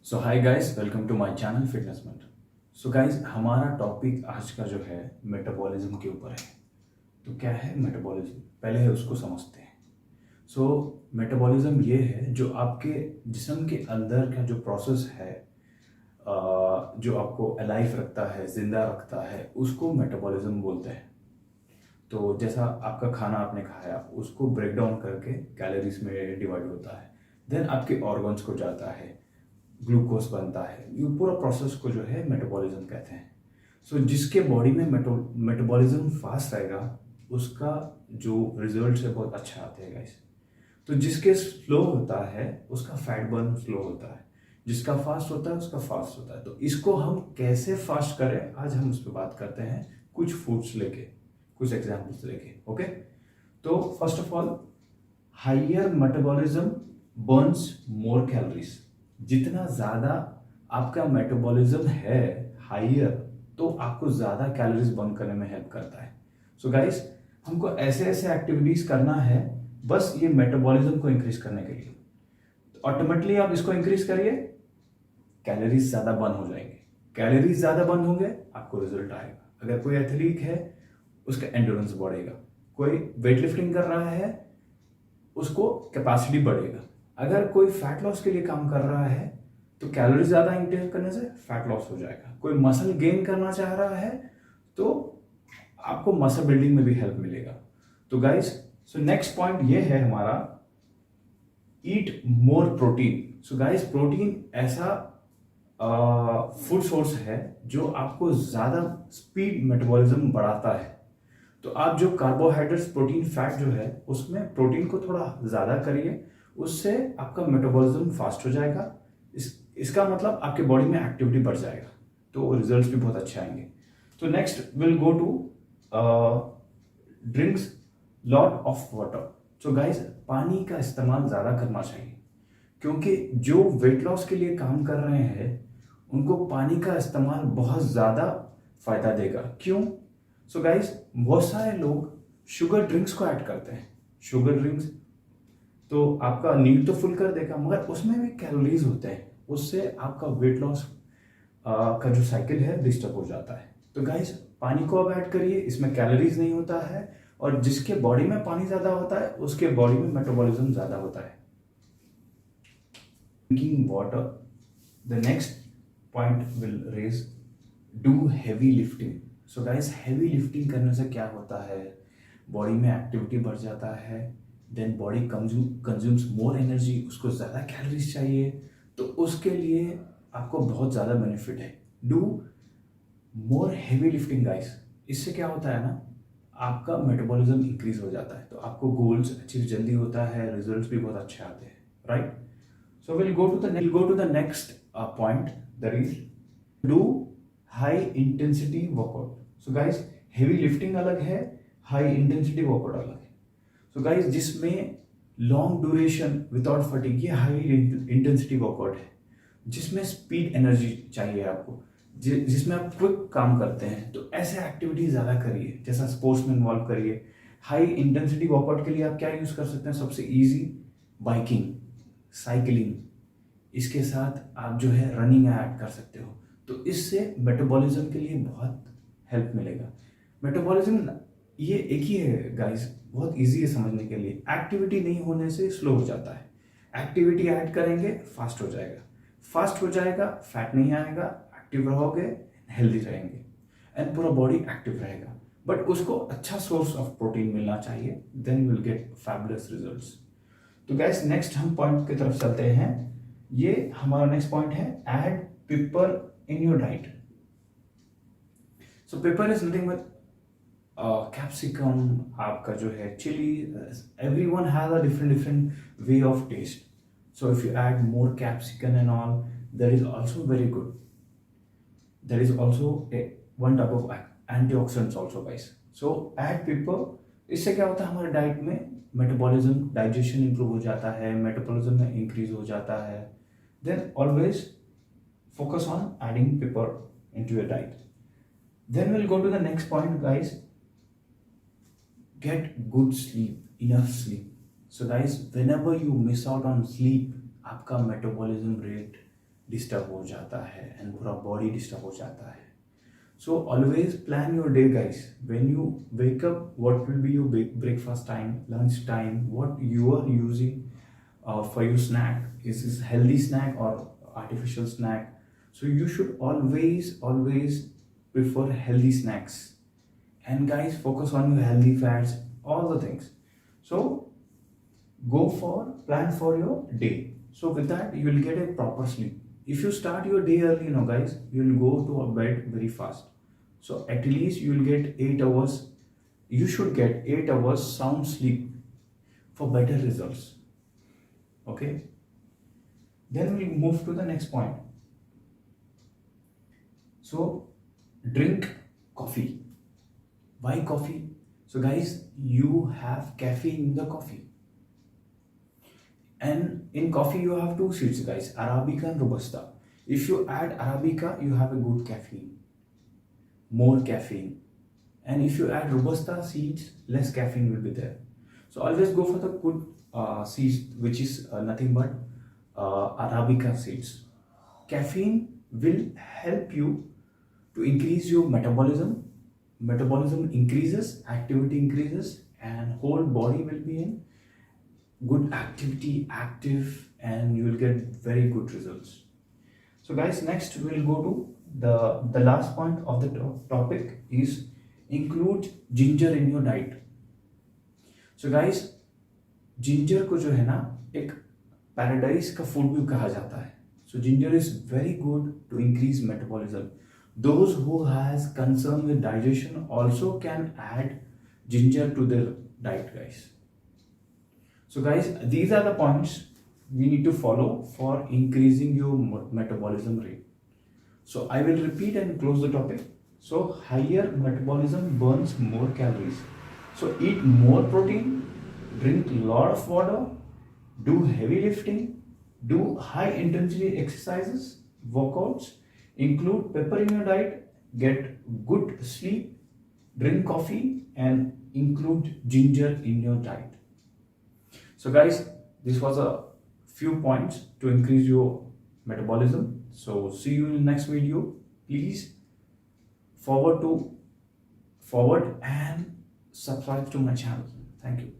So hi guys, welcome to my channel fitness Mantra. So guys, हमारा topic आज का जो है मेटाबॉलिज्म के ऊपर है। तो क्या है मेटाबॉलिज्म, पहले है उसको समझते हैं। सो मेटाबॉलिज्म ये है जो आपके जिस्म के अंदर का जो प्रोसेस है, जो आपको अलाइव रखता है, जिंदा रखता है, उसको मेटाबॉलिज्म बोलते हैं। तो जैसा आपका खाना आपने खाया, उसको ब्रेक डाउन करके कैलोरीज में डिवाइड होता है, देन आपके ऑर्गन्स को जाता है, ग्लूकोज बनता है। ये पूरा प्रोसेस को जो है मेटाबॉलिज्म कहते हैं। सो जिसके बॉडी में मेटाबॉलिज्म फास्ट रहेगा, उसका जो रिजल्ट है बहुत अच्छा आते हैं गाइस। तो जिसके स्लो होता है उसका फैट बर्न स्लो होता है, जिसका फास्ट होता है उसका फास्ट होता है। तो इसको हम कैसे फास्ट करें, आज हम उस पर बात करते हैं, कुछ फूड्स लेके, कुछ एग्जाम्पल्स लेके। ओके, तो first of all, higher metabolism Burns more calories. जितना ज़्यादा आपका मेटाबॉलिज्म है हाइयर, तो आपको ज़्यादा कैलोरीज बर्न करने में हेल्प करता है। सो गाइस, हमको ऐसे ऐसे एक्टिविटीज़ करना है बस ये मेटाबॉलिज्म को इंक्रीज करने के लिए। तो ऑटोमेटिकली आप इसको इंक्रीज करिए, कैलोरीज ज़्यादा बर्न हो जाएंगे। कैलोरीज ज़्यादा बर्न होंगे, आपको रिजल्ट आएगा। अगर कोई एथलीट है, उसका एंड्योरेंस बढ़ेगा। कोई वेट लिफ्टिंग कर रहा है, उसको कैपेसिटी बढ़ेगा। अगर कोई फैट लॉस के लिए काम कर रहा है, तो कैलोरी ज़्यादा इंटेक करने से फैट लॉस हो जाएगा। कोई मसल गेन करना चाह रहा है, तो आपको मसल बिल्डिंग में भी हेल्प मिलेगा। तो गाइस, सो नेक्स्ट पॉइंट ये है हमारा, eat more protein. So guys, protein ऐसा फूड सोर्स है जो आपको ज़्यादा स्पीड मेटाबॉलिज्म बढ़ाता है। तो आप जो कार्बोहाइड्रेट्स, प्रोटीन, फैट जो है, उसमें प्रोटीन को थोड़ा ज़्यादा करिए, उससे आपका मेटाबॉलिज्म फास्ट हो जाएगा। इसका मतलब आपके बॉडी में एक्टिविटी बढ़ जाएगा, तो रिजल्ट्स भी बहुत अच्छे आएंगे। तो next will go to drinks lot of water. So guys, पानी का इस्तेमाल ज़्यादा करना चाहिए, क्योंकि जो वेट लॉस के लिए काम कर रहे हैं उनको पानी का इस्तेमाल बहुत ज़्यादा फायदा देगा। क्यों? सो गाइस, बहुत सारे लोग शुगर ड्रिंक्स को ऐड करते हैं। शुगर ड्रिंक्स तो आपका नीड तो फुल कर देगा, मगर उसमें भी कैलोरीज होते हैं, उससे आपका वेट लॉस का जो साइकिल है डिस्टर्ब हो जाता है। तो गाइस, पानी को अब ऐड करिए, इसमें कैलोरीज नहीं होता है, और जिसके बॉडी में पानी ज़्यादा होता है उसके बॉडी में मेटाबॉलिज्म ज़्यादा होता है। Drinking water, the next point will raise, do heavy lifting. So guys, heavy lifting करने से क्या होता है, बॉडी में एक्टिविटी बढ़ जाता है, then body consumes more energy, उसको ज़्यादा कैलोरीज चाहिए। तो उसके लिए आपको बहुत ज़्यादा बेनिफिट है। Do more heavy lifting guys. इससे क्या होता है ना, आपका मेटाबॉलिज्म इंक्रीज हो जाता है, तो आपको गोल्स अचीव जल्दी होता है, रिजल्ट्स भी बहुत अच्छे आते हैं, right. So will go to the next point, that is do high intensity workout. So guys, heavy lifting अलग है, हाई इंटेंसिटी वर्कआउट अलग है। सो गाइस, जिसमें लॉन्ग ड्यूरेशन विदाउट फटीग, ये हाई इंटेंसिटी वर्कआउट है, जिसमें स्पीड एनर्जी चाहिए आपको, जिसमें आप क्विक काम करते हैं। तो ऐसे एक्टिविटी ज़्यादा करिए, जैसा स्पोर्ट्स में इन्वॉल्व करिए। हाई इंटेंसिटी वर्कआउट के लिए आप क्या यूज़ कर सकते हैं, सबसे इजी, बाइकिंग, साइकिलिंग, इसके साथ आप जो है रनिंग ऐड कर सकते हो। तो इससे मेटाबॉलिज्म के लिए बहुत हेल्प मिलेगा। मेटाबॉलिज्म ये एक ही है गाइस, बहुत इजी है समझने के लिए। एक्टिविटी नहीं होने से स्लो हो जाता है, एक्टिविटी ऐड करेंगे फास्ट हो जाएगा, फास्ट हो जाएगा, फैट नहीं आएगा, एक्टिव रहोगे, हेल्दी रहेंगे, एंड पूरा बॉडी एक्टिव रहेगा। बट उसको अच्छा सोर्स ऑफ प्रोटीन मिलना चाहिए, then will get fabulous results. तो गैस, नेक्स्ट हम पॉइंट की तरफ चलते हैं। ये हमारा नेक्स्ट पॉइंट है, add pepper in your diet. So pepper is nothing but capsicum, आपका जो है chilli. Everyone has a different way of taste. So if you add more capsicum and all, that is also very good. There is also one type of antioxidants also guys. So add pepper, इससे क्या होता है, हमारे diet में metabolism, digestion improve हो जाता है, metabolism में इंक्रीज हो जाता है। Then always focus on adding pepper into your diet. Then will go to the next point guys, get good sleep, enough sleep. So guys, whenever you miss out on sleep, आपका metabolism rate disturb हो जाता है and पूरा body disturb हो जाता है. So always plan your day, guys. When you wake up, what will be your breakfast time, lunch time, what you are using for your snack? Is this healthy snack or artificial snack? So you should always prefer healthy snacks. And guys, focus on your healthy fats, all the things. So plan for your day. So with that, you will get a proper sleep. If you start your day early, guys, you will go to a bed very fast. So at least you will get 8 hours. You should get 8 hours sound sleep for better results. Okay. Then we move to the next point. So drink coffee. Why coffee? So guys, you have caffeine in the coffee. And in coffee you have two seeds, guys, Arabica and Robusta. If you add Arabica, you have a good caffeine, more caffeine. And if you add Robusta seeds, less caffeine will be there. So always go for the good seeds, which is nothing but Arabica seeds. Caffeine will help you to increase your metabolism. Metabolism increases, activity increases, and whole body will be in good activity, active, and you will get very good results. So guys, next we'll go to the last point of the topic is include ginger in your diet. So guys, ginger को जो है ना एक paradise का food भी कहा जाता है. So ginger is very good to increase metabolism. Those who has concern with digestion also can add ginger to their diet, guys. So guys, these are the points we need to follow for increasing your metabolism rate. So I will repeat and close the topic. So higher metabolism burns more calories. So eat more protein, drink a lot of water, do heavy lifting, do high intensity exercises, workouts, include pepper in your diet, get good sleep, drink coffee, and include ginger in your diet. So guys, this was a few points to increase your metabolism. So see you in the next video. Please forward and subscribe to my channel. Thank you.